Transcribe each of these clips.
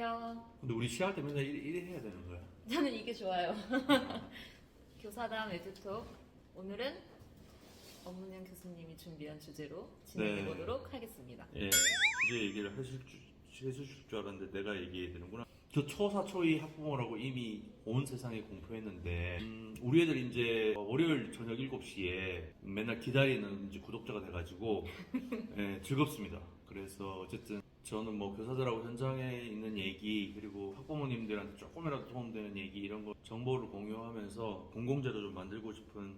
안녕하세요. 근데 우리 시합 때 맨날 이래 해야 되는 거야. 저는 이게 좋아요. 교사담 에듀톡. 오늘은 엄문영 교수님이 준비한 주제로 진행해 네. 보도록 하겠습니다. 예, 주제 얘기를 해주실 줄 알았는데 내가 얘기해야 되는구나. 저 초사 초이 학부모라고 이미 온 세상에 공표했는데 우리 애들 이제 월요일 저녁 7시에 맨날 기다리는 이제 구독자가 돼가지고 예, 즐겁습니다. 그래서 어쨌든 저는 뭐 교사들하고 현장에 있는 얘기 그리고 학부모님들한테 조금이라도 도움되는 얘기 이런 거 정보를 공유하면서 공공재도 좀 만들고 싶은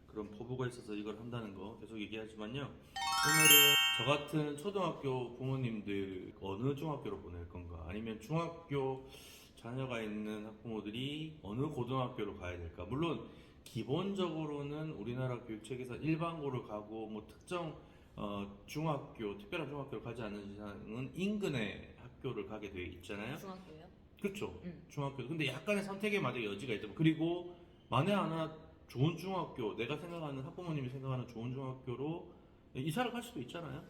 그런 포부가 있어서 이걸 한다는 거 계속 얘기하지만요. 오늘은 저 같은 초등학교 부모님들 어느 중학교로 보낼 건가 아니면 중학교 자녀가 있는 학부모들이 어느 고등학교로 가야 될까. 물론 기본적으로는 우리나라 교육체계에서 일반고를 가고 뭐 특정 중학교, 특별한 중학교를 가지 않는 이상은 인근의 학교를 가게 되어 있잖아요. 중학교요? 그렇죠. 중학교. 근데 약간의 선택의 마저 여지가 있다. 그리고 만에 하나 좋은 중학교, 내가 생각하는 학부모님이 생각하는 좋은 중학교로 이사를 갈 수도 있잖아요.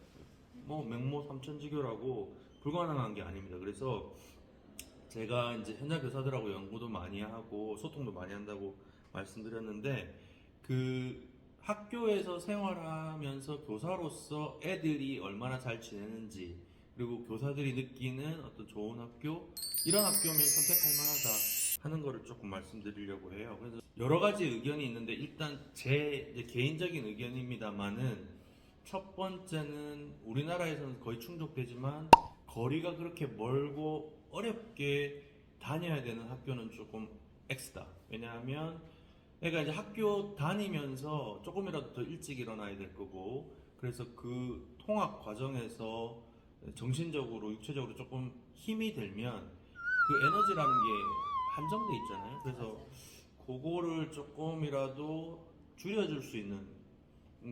뭐 맹모 삼천지교라고 불가능한 게 아닙니다. 그래서 제가 이제 현장 교사들하고 연구도 많이 하고 소통도 많이 한다고 말씀드렸는데 그 학교에서 생활하면서 교사로서 애들이 얼마나 잘 지내는지 그리고 교사들이 느끼는 어떤 좋은 학교 이런 학교면 선택할 만하다 하는 거를 조금 말씀드리려고 해요. 그래서 여러 가지 의견이 있는데 일단 제 이제 개인적인 의견입니다만은 첫 번째는 우리나라에서는 거의 충족되지만 거리가 그렇게 멀고 어렵게 다녀야 되는 학교는 조금 X다. 왜냐하면 애가 이제 학교 다니면서 조금이라도 더 일찍 일어나야 될 거고 그래서 그 통학 과정에서 정신적으로 육체적으로 조금 힘이 들면 그 에너지라는 게 한정돼 있잖아요. 그래서 맞아요. 그거를 조금이라도 줄여줄 수 있는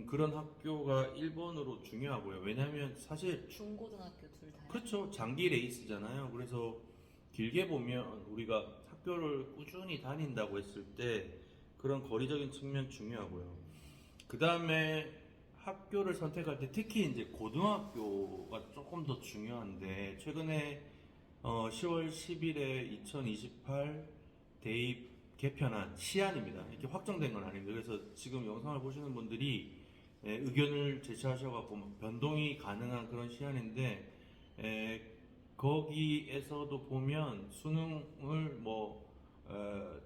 그런 학교가 1번으로 중요하고요. 왜냐하면 사실 중고등학교 둘 다요? 그렇죠. 장기 레이스잖아요. 그래서 길게 보면 우리가 학교를 꾸준히 다닌다고 했을 때 그런 거리적인 측면 중요하고요. 그 다음에 학교를 선택할 때 특히 이제 고등학교가 조금 더 중요한데 최근에 10월 10일에 2028 대입 개편안 시안입니다. 이렇게 확정된 건 아닙니다. 그래서 지금 영상을 보시는 분들이 의견을 제시하셔갖고 변동이 가능한 그런 시안인데 거기에서도 보면 수능을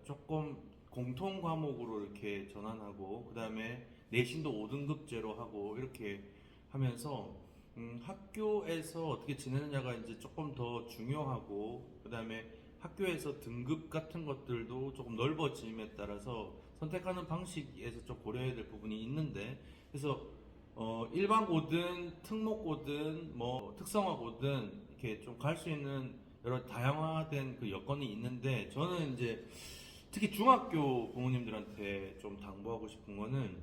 조금 공통 과목으로 이렇게 전환하고 그 다음에 내신도 5등급제로 하고 이렇게 하면서 학교에서 어떻게 지내느냐가 이제 조금 더 중요하고 그 다음에 학교에서 등급 같은 것들도 조금 넓어짐에 따라서 선택하는 방식에서 좀 고려해야 될 부분이 있는데 그래서 일반고든 특목고든 뭐 특성화고든 이렇게 좀 갈 수 있는 여러 다양화된 그 여건이 있는데 저는 이제 특히 중학교 부모님들한테 좀 당부하고 싶은 거는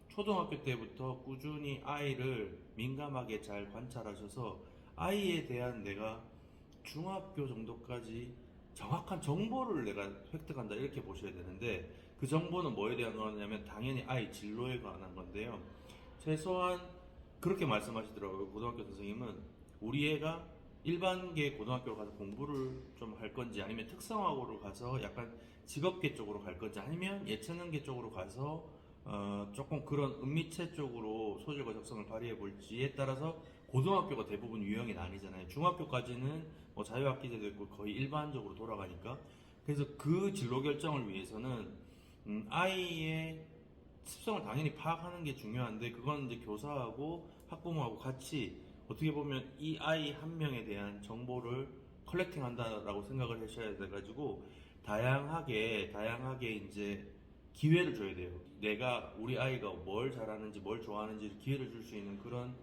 초등학교 때부터 꾸준히 아이를 민감하게 잘 관찰하셔서 아이에 대한 내가 중학교 정도까지 정확한 정보를 내가 획득한다 이렇게 보셔야 되는데 그 정보는 뭐에 대한 거냐면 당연히 아이 진로에 관한 건데요. 최소한 그렇게 말씀하시더라고요. 고등학교 선생님은 우리 애가 일반계 고등학교로 가서 공부를 좀 할 건지 아니면 특성화고로 가서 약간 직업계 쪽으로 갈 건지 아니면 예체능계 쪽으로 가서 조금 그런 은미체 쪽으로 소질과 적성을 발휘해 볼지에 따라서 고등학교가 대부분 유형이 나뉘잖아요. 중학교까지는 뭐 자유학기제도 있고 거의 일반적으로 돌아가니까 그래서 그 진로 결정을 위해서는 아이의 습성을 당연히 파악하는 게 중요한데 그건 이제 교사하고 학부모하고 같이 어떻게 보면 이 아이 한 명에 대한 정보를 컬렉팅한다라고 생각을 하셔야 돼가지고 다양하게 이제 기회를 줘야 돼요. 내가 우리 아이가 뭘 잘하는지 뭘 좋아하는지 기회를 줄 수 있는 그런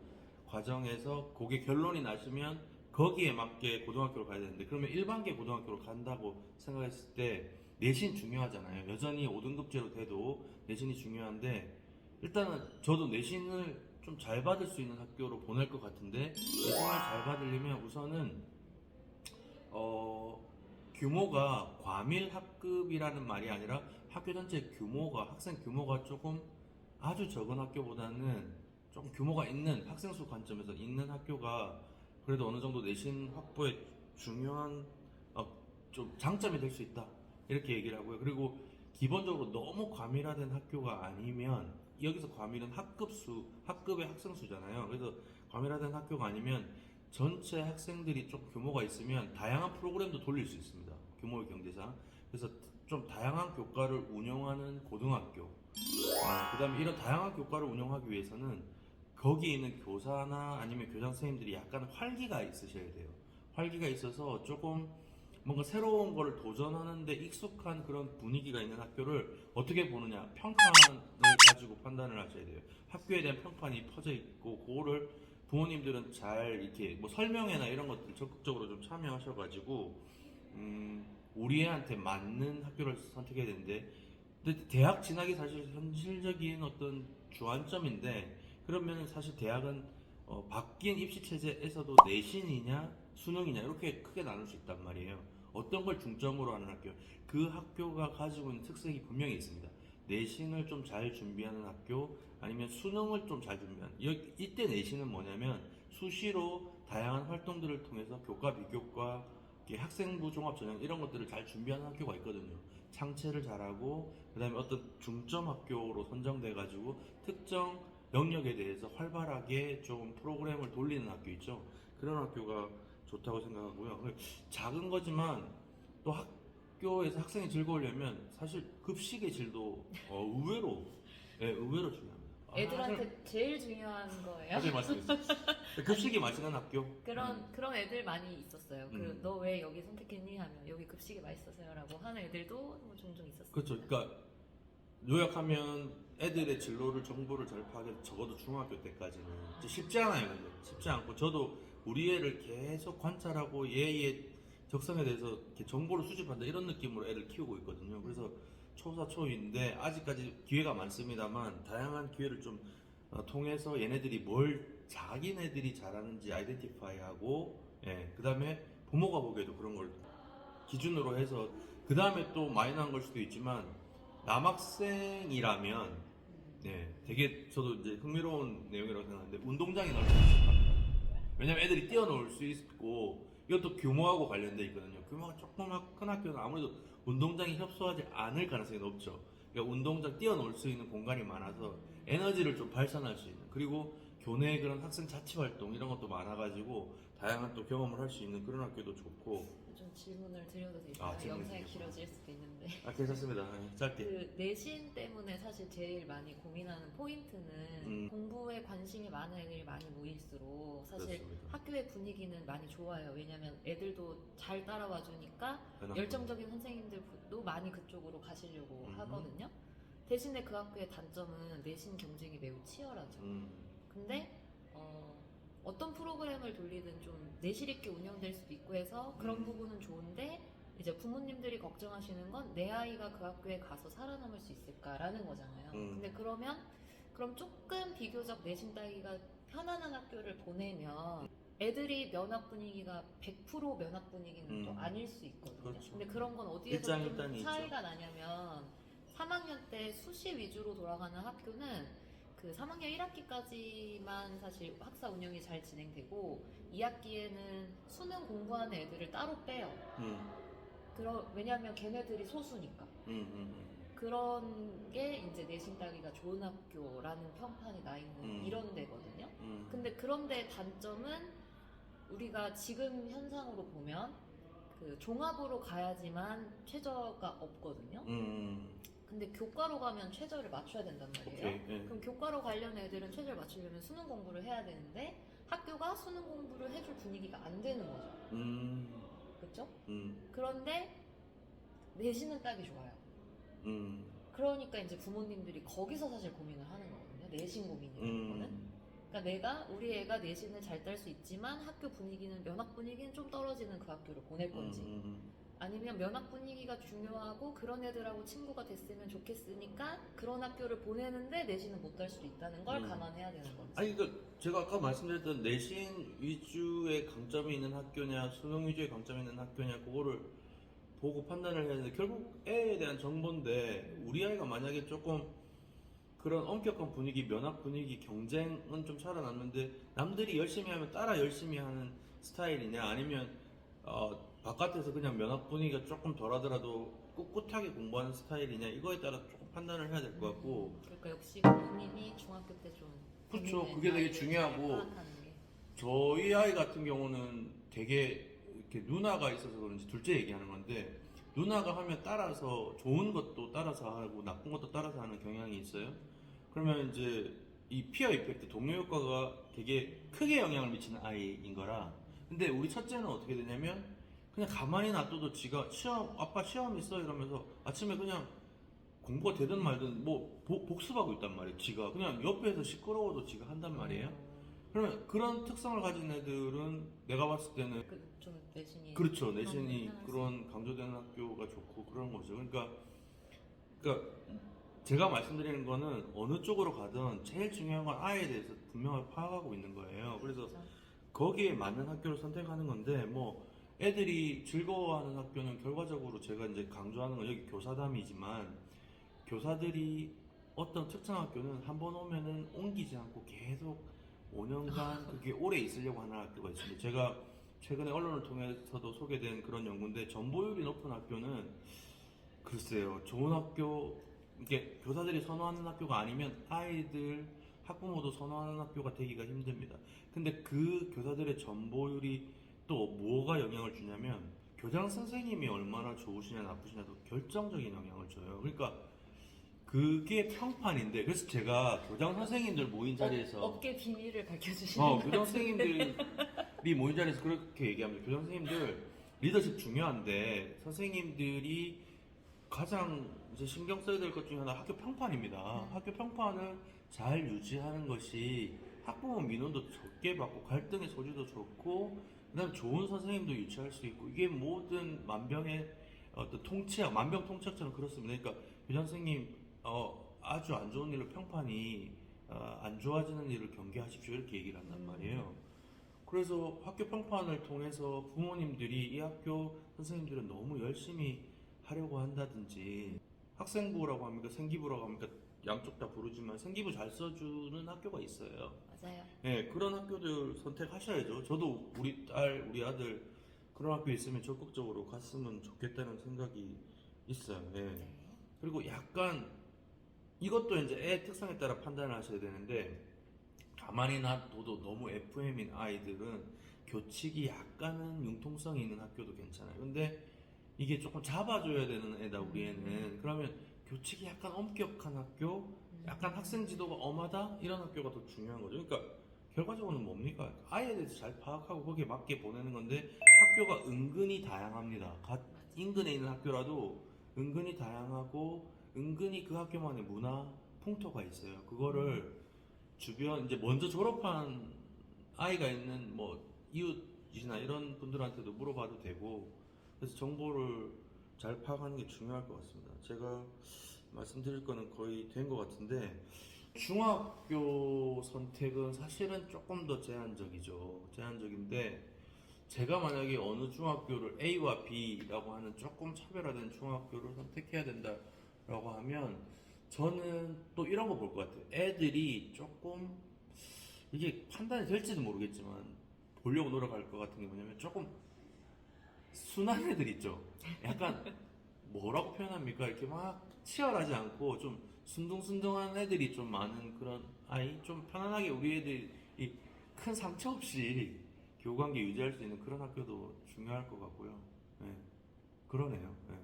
과정에서 그게 결론이 나시면 거기에 맞게 고등학교로 가야 되는데 그러면 일반계 고등학교로 간다고 생각했을 때 내신 중요하잖아요. 여전히 5등급제로 돼도 내신이 중요한데 일단은 저도 내신을 좀 잘 받을 수 있는 학교로 보낼 것 같은데 내신을 잘 받으려면 우선은 규모가 과밀 학급이라는 말이 아니라 학교 전체 규모가 학생 규모가 조금 아주 적은 학교보다는 좀 규모가 있는 학생 수 관점에서 있는 학교가 그래도 어느 정도 내신 확보에 중요한 좀 장점이 될 수 있다 이렇게 얘기를 하고요. 그리고 기본적으로 너무 과밀화된 학교가 아니면 여기서 과밀은 학급의 학생 수잖아요. 그래서 과밀화된 학교가 아니면 전체 학생들이 좀 규모가 있으면 다양한 프로그램도 돌릴 수 있습니다. 규모의 경제상. 그래서 좀 다양한 교과를 운영하는 고등학교. 그다음에 이런 다양한 교과를 운영하기 위해서는 거기 있는 교사나 아니면 교장 선생님들이 약간 활기가 있으셔야 돼요. 활기가 있어서 조금 뭔가 새로운 거를 도전하는데 익숙한 그런 분위기가 있는 학교를 어떻게 보느냐, 평판을 가지고 판단을 하셔야 돼요. 학교에 대한 평판이 퍼져 있고 그거를 부모님들은 잘 이렇게 뭐 설명회나 이런 것들 적극적으로 좀 참여하셔가지고 우리 애한테 맞는 학교를 선택해야 되는데, 근데 대학 진학이 사실 현실적인 어떤 주안점인데, 그러면 사실 대학은 바뀐 입시 체제에서도 내신이냐 수능이냐 이렇게 크게 나눌 수 있단 말이에요. 어떤 걸 중점으로 하는 학교, 그 학교가 가지고 있는 특색이 분명히 있습니다. 내신을 좀 잘 준비하는 학교, 아니면 수능을 좀 잘 준비하는. 이때 내신은 뭐냐면 수시로 다양한 활동들을 통해서 교과 비교과 학생부 종합 전형 이런 것들을 잘 준비하는 학교가 있거든요. 창체를 잘하고 그다음에 어떤 중점 학교로 선정돼 가지고 특정 영역에 대해서 활발하게 좀 프로그램을 돌리는 학교 있죠. 그런 학교가 좋다고 생각하고요. 작은 거지만 또 학교에서 학생이 즐거우려면 사실 급식의 질도 의외로 중요합니다. 애들한테 제일 중요한 거예요. 맞아요, 맞습니다. 급식이 맛있는 학교. 그런 애들 많이 있었어요. 너 왜 여기 선택했니 하면 여기 급식이 맛있어서요라고 하는 애들도 뭐 종종 있었어요. 그렇죠. 그러니까 요약하면 애들의 진로를 정보를 잘 파악해서 적어도 중학교 때까지는 쉽지 않아요. 근데 쉽지 않고 저도 우리 애를 계속 관찰하고 얘의 적성에 대해서 이렇게 정보를 수집한다 이런 느낌으로 애를 키우고 있거든요. 그래서 초사 초인데 아직까지 기회가 많습니다만 다양한 기회를 좀 통해서 얘네들이 뭘 자기네들이 잘하는지 아이덴티파이하고, 그 다음에 부모가 보기에도 그런 걸 기준으로 해서, 그 다음에 또 마이너한 걸 수도 있지만 남학생이라면 되게 저도 이제 흥미로운 내용이라고 생각하는데 운동장이 넓은 합니다. 왜냐면 애들이 뛰어놀 수 있고 이것도 규모하고 관련돼 있거든요. 규모가 조금 큰 학교는 아무래도 운동장이 협소하지 않을 가능성이 높죠. 그러니까 운동장 뛰어놀 수 있는 공간이 많아서 에너지를 좀 발산할 수 있는, 그리고 교내 그런 학생 자치 활동 이런 것도 많아가지고 다양한 또 경험을 할 수 있는 그런 학교도 좋고. 좀 질문을 드려도 될까요? 영상이 길어질 수도 있는데. 괜찮습니다. 짧게. 그 내신 때문에 사실 제일 많이 고민하는 포인트는 공부에 관심이 많은 애들이 많이 모일수록 사실 그렇습니다. 학교의 분위기는 많이 좋아요. 왜냐면 애들도 잘 따라와 주니까 열정적인 선생님들도 많이 그쪽으로 가시려고 하거든요. 대신에 그 학교의 단점은 내신 경쟁이 매우 치열하죠. 근데 어떤 프로그램을 돌리든 좀 내실 있게 운영될 수도 있고 해서 그런 부분은 좋은데, 이제 부모님들이 걱정하시는 건 내 아이가 그 학교에 가서 살아남을 수 있을까라는 거잖아요. 근데 그럼 조금 비교적 내신 따기가 편안한 학교를 보내면 애들이 면학 분위기가 100% 면학 분위기는 또 아닐 수 있거든요. 그렇죠. 근데 그런 건 어디에서 좀 차이가 나냐면 3학년 때 수시 위주로 돌아가는 학교는 그 3학년 1학기까지만 사실 학사 운영이 잘 진행되고 2학기에는 수능 공부하는 애들을 따로 빼요. 왜냐면 걔네들이 소수니까. 그런 게 이제 내신 따기가 좋은 학교라는 평판이 나 있는 이런 데거든요. 근데 그런데 단점은 우리가 지금 현상으로 보면 그 종합으로 가야지만 최저가 없거든요. 근데 교과로 가면 최저를 맞춰야 된단 말이에요. 그럼 교과로 가려는 애들은 최저를 맞추려면 수능 공부를 해야 되는데 학교가 수능 공부를 해줄 분위기가 안 되는 거죠. 그렇죠? 그런데 내신은 따기 좋아요. 그러니까 이제 부모님들이 거기서 사실 고민을 하는 거거든요. 내신 고민이라는 거는. 그러니까 우리 애가 내신을 잘 딸 수 있지만 학교 분위기는 면학 분위기는 좀 떨어지는 그 학교를 보낼 건지, 아니면 면학 분위기가 중요하고 그런 애들하고 친구가 됐으면 좋겠으니까 그런 학교를 보내는데 내신은 못 딸 수도 있다는 걸 감안해야 되는 건지. 아니, 그러니까 제가 아까 말씀드렸던 내신 위주의 강점이 있는 학교냐 수능 위주의 강점이 있는 학교냐 그거를 보고 판단을 해야 되는데, 결국 애에 대한 정보인데 우리 아이가 만약에 조금 그런 엄격한 분위기, 면학 분위기, 경쟁은 좀 살아났는데 남들이 열심히 하면 따라 열심히 하는 스타일이냐, 아니면 바깥에서 그냥 면학 분위기가 조금 덜하더라도 꿋꿋하게 공부하는 스타일이냐 이거에 따라 조금 판단을 해야 될 것 같고. 그러니까 역시 부모님이 중학교 때좀 그렇죠. 그게 되게 중요하고 저희 아이 같은 경우는 되게 이렇게 누나가 있어서 그런지 둘째 얘기하는 건데 누나가 하면 따라서 좋은 것도 따라서 하고 나쁜 것도 따라서 하는 경향이 있어요. 그러면 이제 이 피어 이펙트 동료 효과가 되게 크게 영향을 미치는 아이인 거라. 근데 우리 첫째는 어떻게 되냐면 그냥 가만히 놔둬도 지가 시험 아빠 시험 있어 이러면서 아침에 그냥 공부가 되든 말든 뭐 복습하고 있단 말이에요. 지가 그냥 옆에서 시끄러워도 지가 한단 말이에요. 그러면 그런 특성을 가진 애들은 내가 봤을 때는 좀 내신이 그렇죠. 내신이 그런 강조되는 학교가 좋고 그런 거죠. 그러니까 제가 말씀드리는 거는 어느 쪽으로 가든 제일 중요한 건 아이에 대해서 분명하게 파악하고 있는 거예요. 그래서 거기에 맞는 학교를 선택하는 건데 뭐 애들이 즐거워하는 학교는 결과적으로 제가 이제 강조하는 건 여기 교사담이지만 교사들이 어떤 특정 학교는 한 번 오면은 옮기지 않고 계속 5년간 그게 오래 있으려고 하는 학교가 있습니다. 제가 최근에 언론을 통해서도 소개된 그런 연구인데 전보율이 높은 학교는 글쎄요 좋은 학교 이게 교사들이 선호하는 학교가 아니면 아이들 학부모도 선호하는 학교가 되기가 힘듭니다. 근데 그 교사들의 전보율이 또 뭐가 영향을 주냐면 교장 선생님이 얼마나 좋으시냐 나쁘시냐도 결정적인 영향을 줘요. 그러니까 그게 평판인데 그래서 제가 교장 선생님들 모인 자리에서 업계 비밀을 밝혀주시는 교장 선생님들이 모인 자리에서 그렇게 얘기합니다. 교장 선생님들 리더십 중요한데 선생님들이 가장 이제 신경 써야 될 것 중에 하나 학교 평판입니다. 학교 평판을 잘 유지하는 것이 학부모 민원도 적게 받고 갈등의 소지도 적고 그다음 좋은 선생님도 유치할 수 있고 이게 모든 만병의 어떤 통치학 만병통치약처럼 그렇습니다. 그러니까 교장 선생님 아주 안 좋은 일로 평판이 안 좋아지는 일을 경계하십시오 이렇게 얘기를 한단 말이에요. 그래서 학교 평판을 통해서 부모님들이 이 학교 선생님들은 너무 열심히 하려고 한다든지 학생부라고 합니까 생기부라고 합니까 양쪽 다 부르지만 생기부 잘 써주는 학교가 있어요. 맞아요. 네, 그런 학교들 선택하셔야죠. 저도 우리 딸, 우리 아들 그런 학교에 있으면 적극적으로 갔으면 좋겠다는 생각이 있어요. 네. 그리고 약간 이것도 이제 애 특성에 따라 판단을 하셔야 되는데 가만히 놔둬도 너무 FM인 아이들은 교칙이 약간은 융통성이 있는 학교도 괜찮아요. 근데 이게 조금 잡아줘야 되는 애다 우리 애는. 그러면 교칙이 약간 엄격한 학교, 약간 학생 지도가 엄하다 이런 학교가 더 중요한 거죠. 그러니까 결과적으로는 뭡니까? 아이에 대해서 잘 파악하고 거기에 맞게 보내는 건데 학교가 은근히 다양합니다. 인근에 있는 학교라도 은근히 다양하고 은근히 그 학교만의 문화, 풍토가 있어요. 그거를 주변 이제 먼저 졸업한 아이가 있는 뭐 이웃이나 이런 분들한테도 물어봐도 되고 그래서 정보를 잘 파악하는 게 중요할 것 같습니다. 제가 말씀드릴 거는 거의 된 것 같은데 중학교 선택은 사실은 조금 더 제한적이죠. 제한적인데 제가 만약에 어느 중학교를 A와 B라고 하는 조금 차별화된 중학교를 선택해야 된다라고 하면 저는 또 이런 거 볼 것 같아요. 애들이 조금 이게 판단이 될지도 모르겠지만 보려고 노력할 것 같은 게 뭐냐면 조금 순한 애들 있죠. 약간 뭐라고 표현합니까? 이렇게 막 치열하지 않고 좀 순둥순둥한 애들이 좀 많은 그런 아이, 좀 편안하게 우리 애들이 큰 상처 없이 교우관계 유지할 수 있는 그런 학교도 중요할 것 같고요. 네, 그러네요. 네.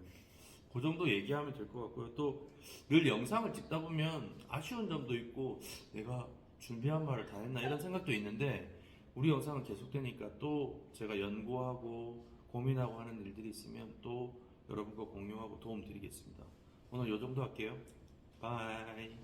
그 정도 얘기하면 될 것 같고요. 또 늘 영상을 찍다 보면 아쉬운 점도 있고 내가 준비한 말을 다 했나 이런 생각도 있는데 우리 영상은 계속되니까 또 제가 연구하고 고민하고 하는 일들이 있으면 또 여러분과 공유하고 도움 드리겠습니다. 오늘 이 정도 할게요. 바이.